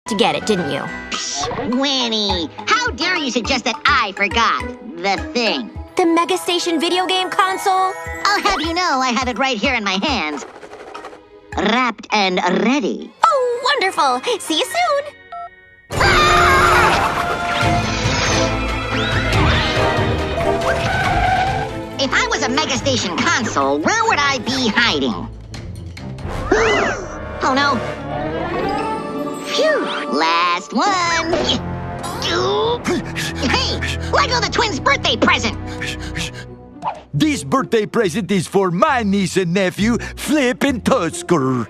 to get it, didn't you? Winnie, how dare you suggest that I forgot the thing? The Mega Station video game console? I'll have you know I have it right here in my hands. Wrapped and ready. Oh, wonderful! See you soon! If I was a Mega Station console, where would I be hiding? Oh no. Phew, last one. Hey, let go the twins' birthday present. This birthday present is for my niece and nephew, Flip and Tusker.